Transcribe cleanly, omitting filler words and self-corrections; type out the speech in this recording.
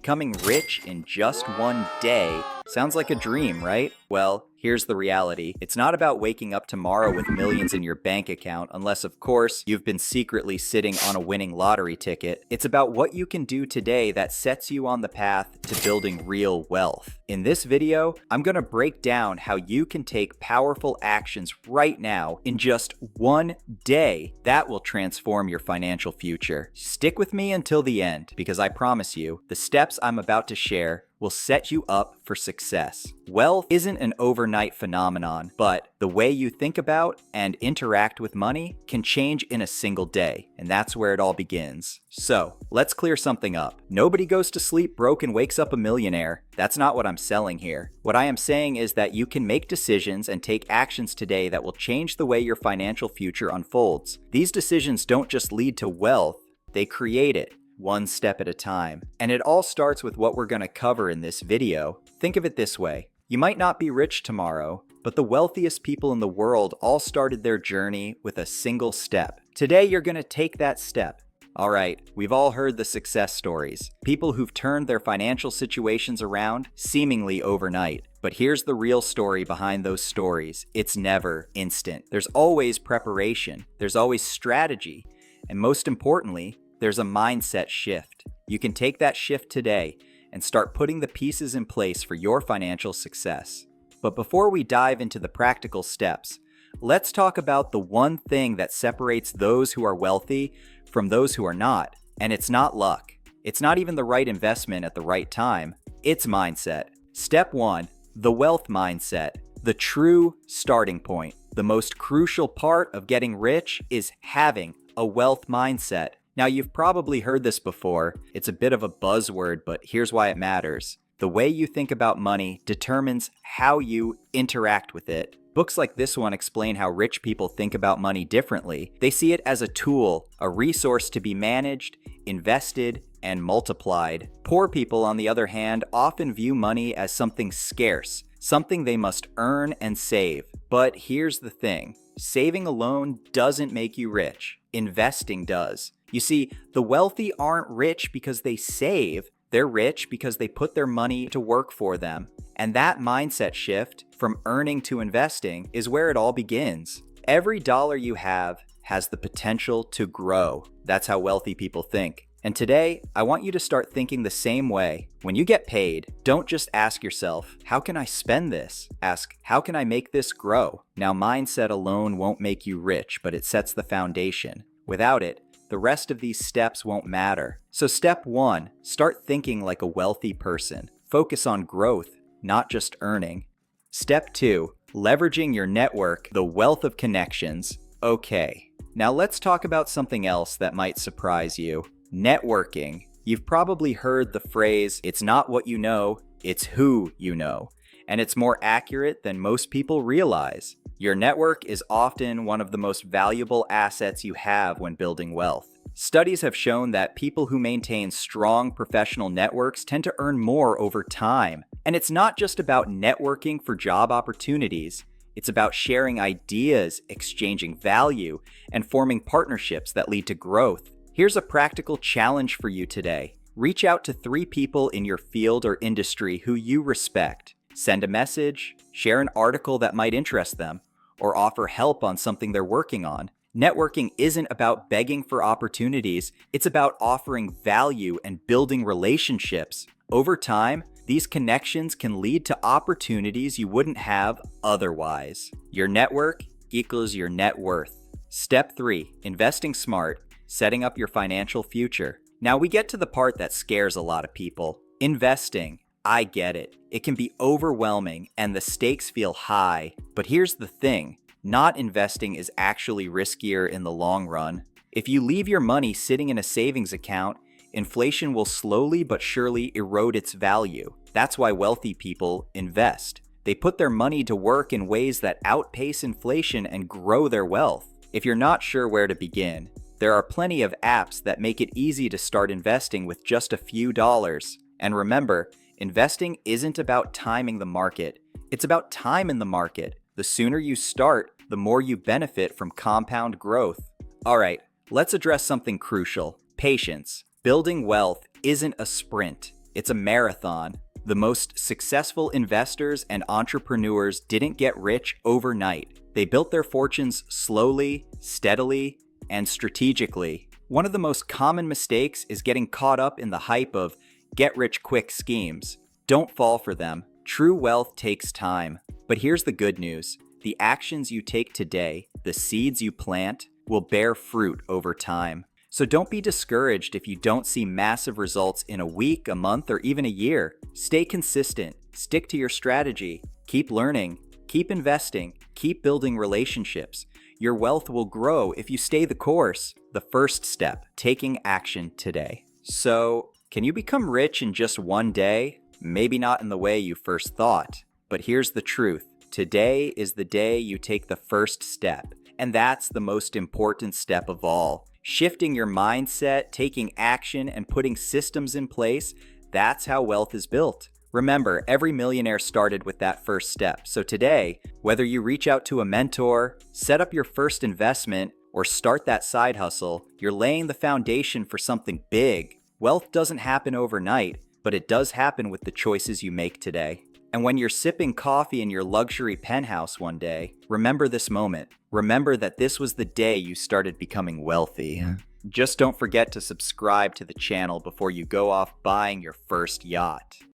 Becoming rich in just one day sounds like a dream, right? Well, here's the reality. It's not about waking up tomorrow with millions in your bank account, unless, of course, you've been secretly sitting on a winning lottery ticket. It's about what you can do today that sets you on the path to building real wealth. In this video, I'm going to break down how you can take powerful actions right now in just one day that will transform your financial future. Stick with me until the end, because I promise you, the steps I'm about to share will set you up for success. Wealth isn't an overnight phenomenon, but the way you think about and interact with money can change in a single day, and that's where it all begins. So, let's clear something up. Nobody goes to sleep broke and wakes up a millionaire. That's not what I'm selling here. What I am saying is that you can make decisions and take actions today that will change the way your financial future unfolds. These decisions don't just lead to wealth, they create it, one step at a time. And it all starts with what we're going to cover in this video. Think of it this way. You might not be rich tomorrow, but the wealthiest people in the world all started their journey with a single step. Today, you're going to take that step. All right, we've all heard the success stories. People who've turned their financial situations around seemingly overnight. But here's the real story behind those stories. It's never instant. There's always preparation. There's always strategy. And most importantly, there's a mindset shift. You can take that shift today and start putting the pieces in place for your financial success. But before we dive into the practical steps, let's talk about the one thing that separates those who are wealthy from those who are not. And it's not luck. It's not even the right investment at the right time. It's mindset. Step 1, the wealth mindset. The true starting point. The most crucial part of getting rich is having a wealth mindset. Now, you've probably heard this before. It's a bit of a buzzword, but here's why it matters. The way you think about money determines how you interact with it. Books like this one explain how rich people think about money differently. They see it as a tool, a resource to be managed, invested, and multiplied. Poor people, on the other hand, often view money as something scarce, something they must earn and save. But here's the thing. Saving alone doesn't make you rich. Investing does. You see, the wealthy aren't rich because they save. They're rich because they put their money to work for them. And that mindset shift from earning to investing is where it all begins. Every dollar you have has the potential to grow. That's how wealthy people think. And today, I want you to start thinking the same way. When you get paid, don't just ask yourself, how can I spend this? Ask, how can I make this grow? Now, mindset alone won't make you rich, but it sets the foundation. Without it, the rest of these steps won't matter. So step 1, start thinking like a wealthy person. Focus on growth, not just earning. Step 2, leveraging your network, the wealth of connections. Okay, now let's talk about something else that might surprise you. Networking. You've probably heard the phrase, it's not what you know, it's who you know. And it's more accurate than most people realize. Your network is often one of the most valuable assets you have when building wealth. Studies have shown that people who maintain strong professional networks tend to earn more over time. And it's not just about networking for job opportunities. It's about sharing ideas, exchanging value, and forming partnerships that lead to growth. Here's a practical challenge for you today. Reach out to 3 people in your field or industry who you respect. Send a message, share an article that might interest them, or offer help on something they're working on. Networking isn't about begging for opportunities. It's about offering value and building relationships. Over time, these connections can lead to opportunities you wouldn't have otherwise. Your network equals your net worth. Step 3, investing smart, setting up your financial future. Now we get to the part that scares a lot of people. Investing. I get it. It can be overwhelming and the stakes feel high. But here's the thing. Not investing is actually riskier in the long run. If you leave your money sitting in a savings account, inflation will slowly but surely erode its value. That's why wealthy people invest. They put their money to work in ways that outpace inflation and grow their wealth. If you're not sure where to begin, there are plenty of apps that make it easy to start investing with just a few dollars. And remember, investing isn't about timing the market. It's about time in the market. The sooner you start, the more you benefit from compound growth. All right, let's address something crucial. Patience. Building wealth isn't a sprint. It's a marathon. The most successful investors and entrepreneurs didn't get rich overnight. They built their fortunes slowly, steadily, and strategically. One of the most common mistakes is getting caught up in the hype of get-rich-quick schemes. Don't fall for them. True wealth takes time. But here's the good news. The actions you take today, the seeds you plant, will bear fruit over time. So don't be discouraged if you don't see massive results in a week, a month, or even a year. Stay consistent. Stick to your strategy. Keep learning. Keep investing. Keep building relationships. Your wealth will grow if you stay the course. The first step, taking action today. So, can you become rich in just one day? Maybe not in the way you first thought. But here's the truth. Today is the day you take the first step. And that's the most important step of all. Shifting your mindset, taking action, and putting systems in place, that's how wealth is built. Remember, every millionaire started with that first step. So today, whether you reach out to a mentor, set up your first investment, or start that side hustle, you're laying the foundation for something big. Wealth doesn't happen overnight, but it does happen with the choices you make today. And when you're sipping coffee in your luxury penthouse one day, remember this moment. Remember that this was the day you started becoming wealthy. Just don't forget to subscribe to the channel before you go off buying your first yacht.